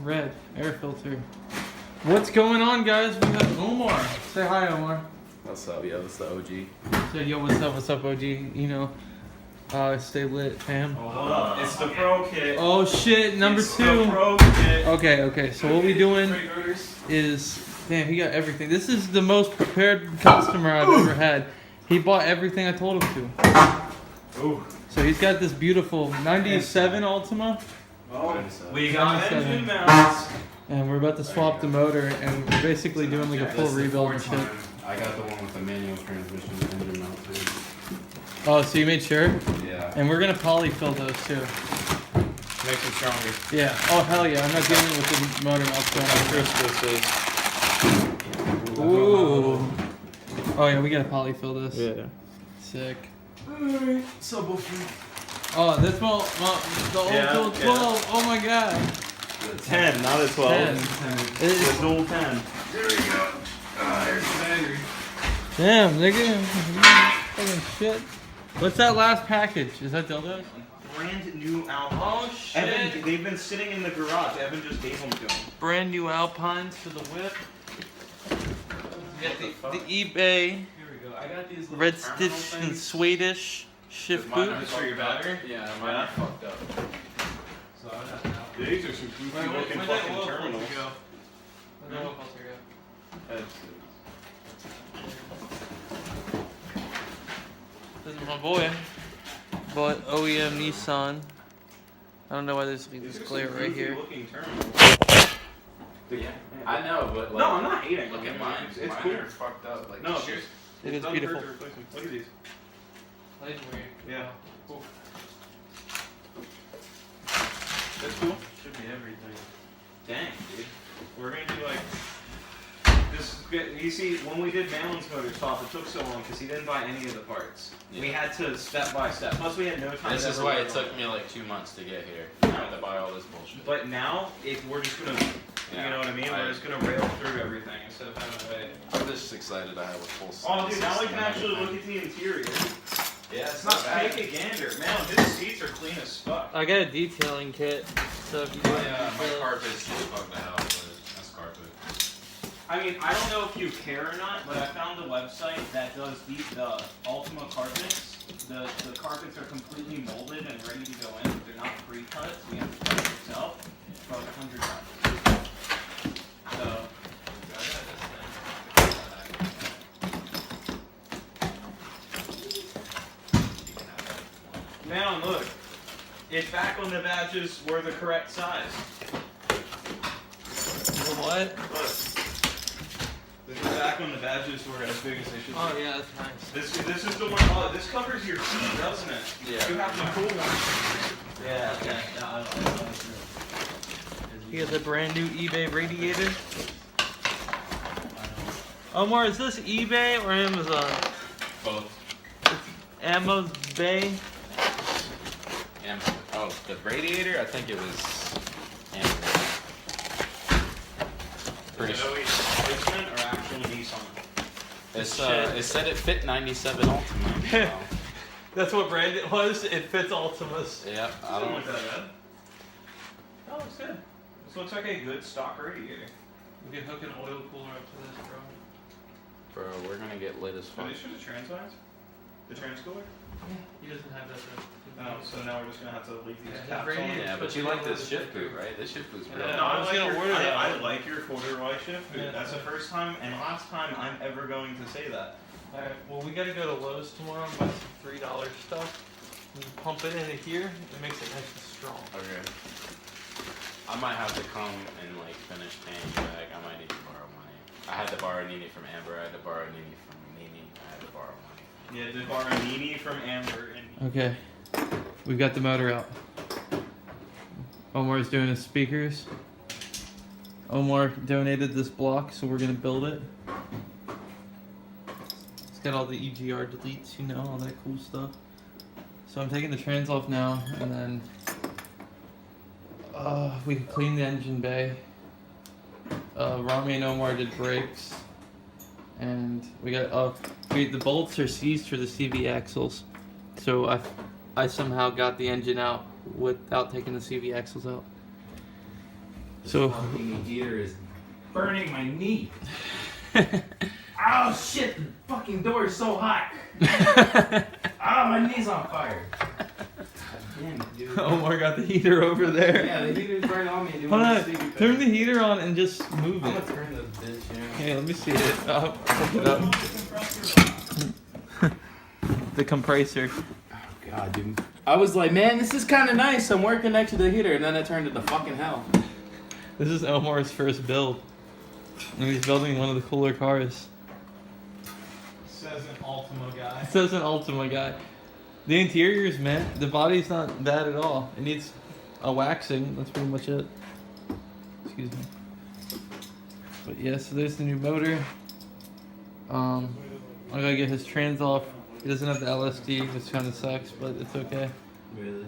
red air filter. What's going on, guys? We got Omar. Say hi, Omar. What's up? Yeah, that's the OG. Say yo, what's up, OG? You know, stay lit, fam. Oh, hold up. It's the pro kit. Oh shit, number It's 2. The pro kit. Okay. So what we doing is, damn, he got everything. This is the most prepared customer I've ever had. He bought everything I told him to. Ooh. So he's got this beautiful 97 Altima, Oh, we got 97. engine mounts. and we're about to swap the motor, and we're basically doing like a full That's the rebuild and fourth shit. time. I got the one with the manual transmission engine mount too. Oh, so you made sure? Yeah. And we're gonna polyfill those too. Makes it stronger. Yeah. Oh hell yeah! I'm not dealing with the motor mounts going on. Crisp this is. Ooh. Oh yeah, we gotta polyfill this. Yeah. Sick. Alright, subwoofer. Oh, this one, the old Yeah, school 12. Oh my god. 10, not a 12. 10. It's a dual 10. There we go. There's the battery. Damn, nigga. Fucking shit. What's that last package? Is that dildos? Brand new Alpine. Oh shit. Evan, they've been sitting in the garage. Evan just gave them to him. Brand new Alpines for the whip. You got the eBay Here we go. I got these little red terminal stitch and things. Swedish shift Mine boot. are Is this for your battery? Yeah, mine Yeah. are fucked up. So I got that. These are some goofy looking fucking terminals. Where'd that oil filter go? That's- This is my boy. Bought OEM Nissan. I don't know why there's like These this are glare some right goofy here. looking terminals. Yeah. I know, but like. No, I'm not hating. Look on at it. mine. It's Mine cool. are fucked up. Like, No, shit. here's. It is doesn't beautiful. hurt to replace them. Look at these. Yeah. Cool. That's cool. Should be everything. Dang, dude. We're gonna do like this. You see, when we did Malin's motor swap, it took so long because he didn't buy any of the parts. We Yeah. had to step by step. Plus, we had no time. This to is ever why work it on took me like 2 months to get here. I had to buy all this bullshit. But now, we're just gonna, you know what I mean? We're just gonna rail through everything instead of having to wait. I'm just excited I have a full. Oh, dude, now we system can and actually everything. look at the interior. Yeah, It's not take a gander. Man, his seats are clean as fuck. I got a detailing kit, so if you do My carpet's just fucked the house, but that's carpet. I mean, I don't know if you care or not, but I found a website that does the Altima carpets. The carpets are completely molded and ready to go in. They're not pre-cut, so you have to cut it yourself. It's about $100. So, now look, it's back on the badges were the correct size. what? Look. The back on the badges were as big as they should be. Oh yeah, that's nice. This is the one. Oh, this covers your feet, doesn't it? Yeah. You have the cool one. Yeah. Okay. You got the brand new eBay radiator. Omar, is this eBay or Amazon? Both. Ammo's Bay. And oh, the radiator. I think it was. Amazon. Pretty Is it sure. always replacement or actual Nissan? It's Shit. it said it fit 97 Altima. So. That's what brand it was. It fits Altimas. Yeah, I Doesn't don't. look that bad. Oh, it's good. This looks like a good stock radiator. We can hook an oil cooler up to this, bro. Bro, we're gonna get lit as Are fuck. these for the trans lines? The trans cooler? He doesn't have that though. No, so now we're just gonna have to leave these Yeah, caps the on. radiator- Yeah, but you like this shift boot, right? This shift boot's real. Yeah. No, I was gonna order that I one. like your corduroy shift boot. Yeah. That's the first time and last time I'm ever going to say that. Alright, well we gotta go to Lowe's tomorrow and buy some $3 stuff. And pump it into here. It makes it nice and strong. Okay. I might have to come and like finish paying you back. I might need to borrow money. I had to borrow Nini from Amber. I had to borrow Nini from Nini. I had to borrow money. Yeah, to borrow Nini from Amber and Okay, we've got the motor out. Omar's doing his speakers. Omar donated this block, so we're gonna build it. It's got all the EGR deletes, you know, all that cool stuff. So I'm taking the trans off now, and then we can clean the engine bay. Rami and Omar did brakes, and we got the bolts are seized for the CV axles. So I somehow got the engine out without taking the CV axles out. So. Fucking heater is burning my knee. Oh shit! The fucking door is so hot. My knee's on fire. God damn it, dude. Omar got the heater over there. Yeah, the heater's right on me. Dude. Hold on, turn the heater on and just move I'm it. gonna turn the bitch. Hey, let me see it. Oh, pick it up. The compressor. Oh god, dude. I was like, man, this is kind of nice. I'm working next to the heater, and then it turned into fucking hell. This is Omar's first build. And he's building one of the cooler cars. Says an Altima guy. It says an Altima guy. The interior's mint. The body's not bad at all. It needs a waxing. That's pretty much it. Excuse me. But yeah, so there's the new motor. I gotta get his trans off. He doesn't have the LSD, which kind of sucks, but it's okay. Really?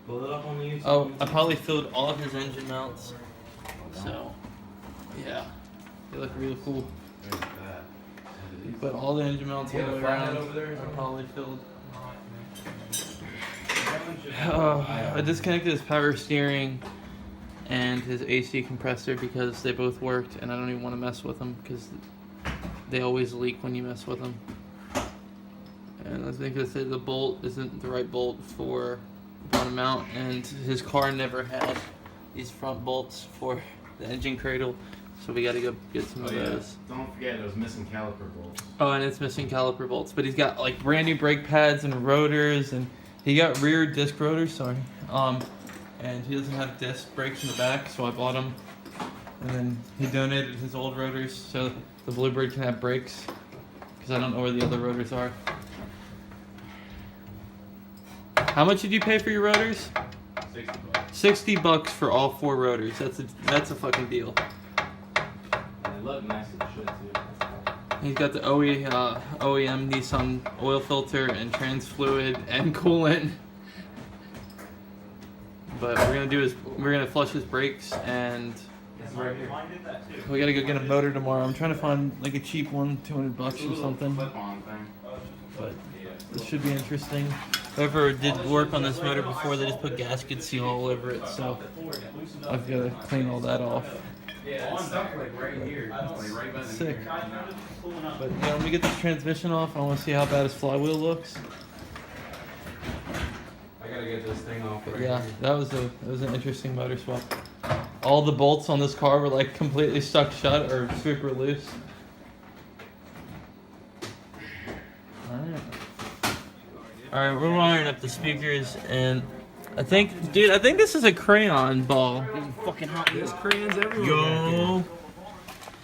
Pull it up on the YouTube. Oh, I probably filled all of his engine mounts. So, yeah. They look really cool. But all the engine mounts all the way around are probably filled. I disconnected his power steering and his AC compressor because they both worked, and I don't even want to mess with them because they always leak when you mess with them. And I think I said the bolt isn't the right bolt for the bottom mount, and his car never had these front bolts for the engine cradle, so we got to go get some of those. Don't forget those missing caliper bolts. Oh, and it's missing caliper bolts, but he's got like brand new brake pads and rotors, and he got rear disc rotors. Sorry, and he doesn't have disc brakes in the back, so I bought them, and then he donated his old rotors so the Bluebird can have brakes, because I don't know where the other rotors are. How much did you pay for your rotors? $60. $60 for all 4 rotors. That's a fucking deal. And they look nice as shit too. He's got the OEM Nissan oil filter and trans fluid and coolant. But what we're gonna flush his brakes, and we gotta go get a motor tomorrow. I'm trying to find like a cheap one, $200 or something. Flip-on thing. But this should be interesting. Whoever did work on this motor before, they just put gasket seal all over it, so I've got to clean all that off. Yeah, it's stuck like right here. Like right by the Sick. mirror. But yeah, let me get this transmission off. I want to see how bad his flywheel looks. I gotta get this thing off. But Right yeah, here. that was an interesting motor swap. All the bolts on this car were like completely stuck shut or super loose. Alright, we're wiring up the speakers, and I think this is a crayon ball. Fucking hot. There's crayons everywhere. Yo.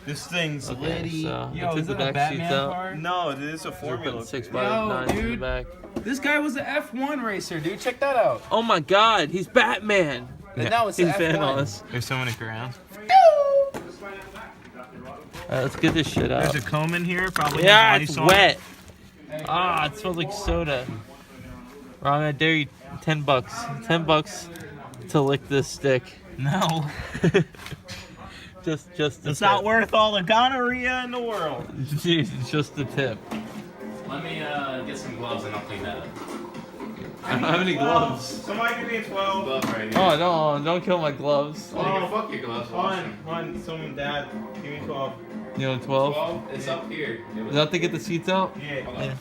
This thing's Okay, litty. so Yo, we is took the that a back seats Batman out. car? No, this is a We're formula. putting 6 Yo, by 9s in the dude. back. This guy was an F1 racer, dude. Check that out. Oh my god, he's Batman! And now it's He's the fan F1. on us. There's so many crayons. Alright, let's get this shit out. There's a comb in here, probably. Yeah, has it's lice on it. wet. Ah, it smells like soda. Ron, I dare you $10. $10 to lick this stick. No. just It's not worth all the gonorrhea in the world. Jeez, it's just the tip. Let me get some gloves and I'll clean that up. I don't have any gloves. Somebody give me a 12. Glove right here. Oh, don't kill my gloves. Oh, you can fuck your gloves. One, someone, dad, give me 12. You know, 12? 12? It's up here. Is that to get the seats out? Yeah. Hold on.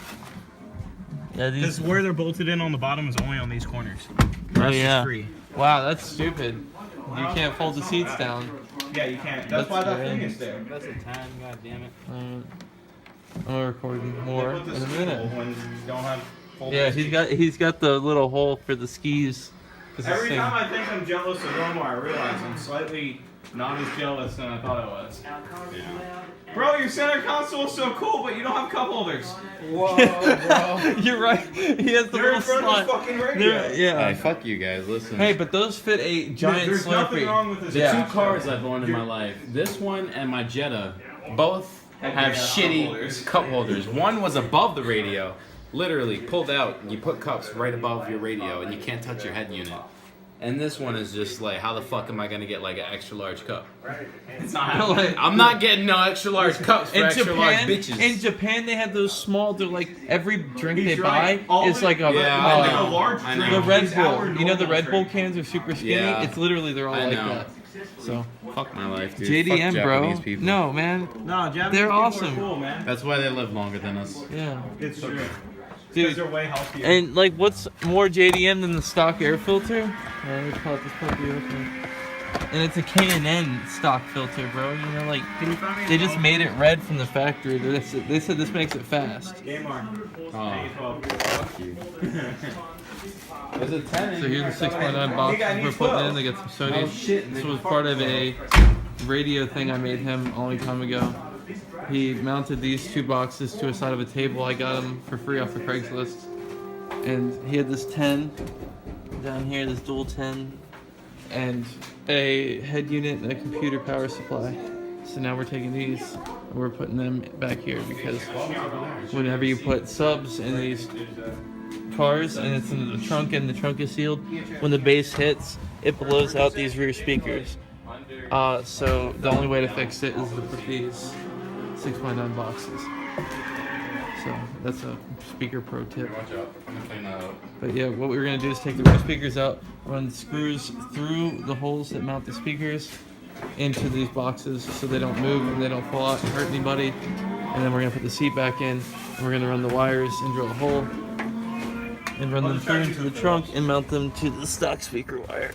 Yeah, these. Because where they're bolted in on the bottom is only on these corners. Oh, yeah. Free. Wow, that's stupid. You can't fold the seats down. Yeah, you can't. That's That's why that good. thing is there. That's a 10, god damn it. I'm gonna record more They put in a this minute. when you don't have full Yeah, seats. he's got the little hole for the skis. 'Cause this Every thing- time I think I'm jealous of Omar, I realize I'm slightly not as jealous than I thought I was. Bro, your center console is so cool, but you don't have cup holders. Whoa, bro. You're right. He has the They're in little front of slot. this fucking radio. Yeah. fuck you guys, listen. Hey, but those fit a giant There's nothing Slurpee. wrong with this. The Yeah. two cars I've owned in my life, this one and my Jetta, both have shitty cup holders. cup holders. One was above the radio, literally pulled out. You put cups right above your radio, and you can't touch your head unit. And this one is just like, how the fuck am I gonna get like an extra large cup? It's not happening. I'm not getting no extra large cups for extra large bitches. In Japan, they have those small. They're like every drink they buy All is the- like a like a large I drink. know. the Red is our Bull. You know the normal Red Bull drink. cans are super skinny. Yeah. It's literally they're all I like know. that. So Fuck my life, dude. JDM, Fuck bro. Japanese people. No, man. No, Japanese They're people awesome. are cool, man. That's why they live longer than us. Yeah, It's true. Because dude. they're way healthier. And like, what's more JDM than the stock air filter? Let's pop this puppy open. And it's a K&N stock filter, bro. You know, like Can you find me they just made it red from the factory. They said this makes it fast. Gamer. Oh, fuck you. There's a 10 So here's the 6.9 box we're putting in. They got some Oh, Sony's. shit. This was part of a radio thing I made him a long time ago. He mounted these 2 boxes to a side of a table. I got them for free off of Craigslist. And he had this 10 down here, this dual 10, and a head unit and a computer power supply. So now we're taking these and we're putting them back here because whenever you put subs in these cars and it's in the trunk and the trunk is sealed, when the bass hits, it blows out these rear speakers. So the only way to fix it is to put these 6.9 boxes. So that's a speaker pro tip. Watch out. I'm gonna clean that up. But yeah, what we're gonna do is take the rear speakers out, run the screws through the holes that mount the speakers into these boxes so they don't move and they don't fall out and hurt anybody. And then we're gonna put the seat back in and we're gonna run the wires and drill a hole and run them through into the trunk and mount them to the stock speaker wire.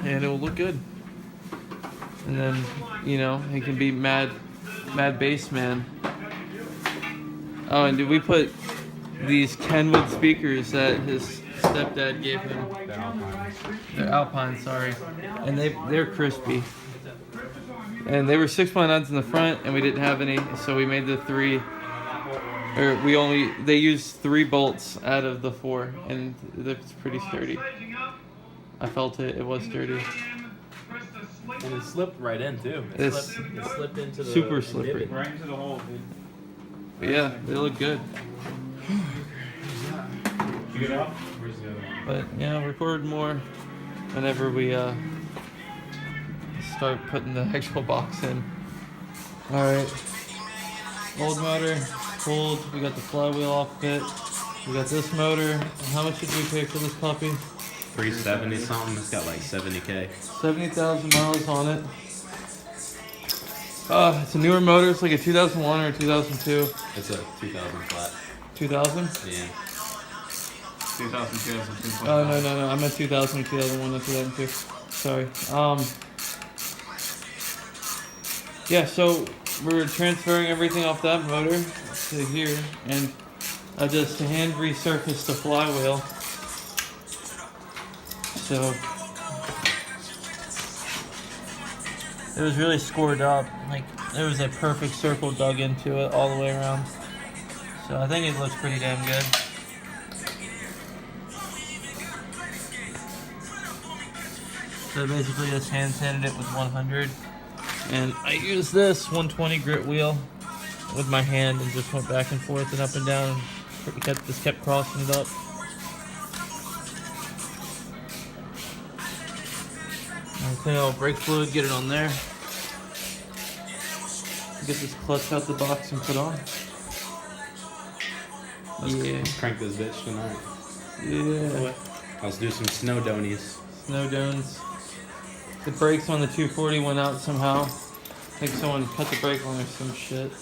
And it will look good. And then, you know, he can be mad bass man. Oh, and did we put these Kenwood speakers that his stepdad gave him? They're Alpine, sorry. And they're crispy. And they were 6.9s in the front, and we didn't have any, so we made the 3. Or they used 3 bolts out of the 4, and it's pretty sturdy. I felt it. It was sturdy. And it slipped right in too. It slipped into the super slippery. Right into the hole, dude. But yeah, they look good. Did you get up? Where's the other one? But yeah, record more whenever we start putting the actual box in. Alright. Old motor, pulled. We got the flywheel off it. We got this motor. And how much did we pay for this puppy? 370 something. It's got like 70K. 70,000 miles on it. It's a newer motor. It's like a 2001 or a 2002. It's a 2000 flat. 2000? Yeah. 2002. Oh, no. I meant 2000, 2001, not 2002. Sorry. Yeah, so we're transferring everything off that motor to here, and I just hand resurfaced the flywheel. So it was really scored up. Like there was a perfect circle dug into it all the way around. So I think it looks pretty damn good. So basically just hand sanded it with 100. And I used this 120 grit wheel with my hand and just went back and forth and up and down and kept crossing it up. And clean all brake fluid, get it on there. Get this clutch out the box and put on. Let's crank this bitch tonight. Yeah. Let's do some snow donies. Snow dones. The brakes on the 240 went out somehow. I think someone cut the brake on or some shit.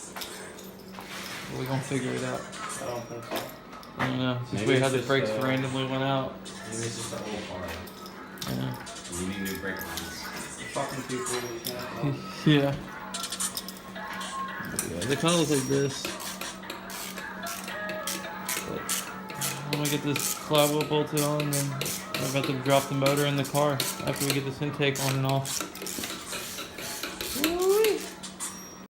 We're gonna figure it out. I don't think so. I don't know. It's just Maybe weird how it's the just, brakes randomly went out. Maybe it's just that old car. Yeah. You need new brake lines. Fucking people. Yeah. Yeah, they kind of look like this. But I'm gonna get this flywheel bolted on, and I'm about to drop the motor in the car after we get this intake on and off.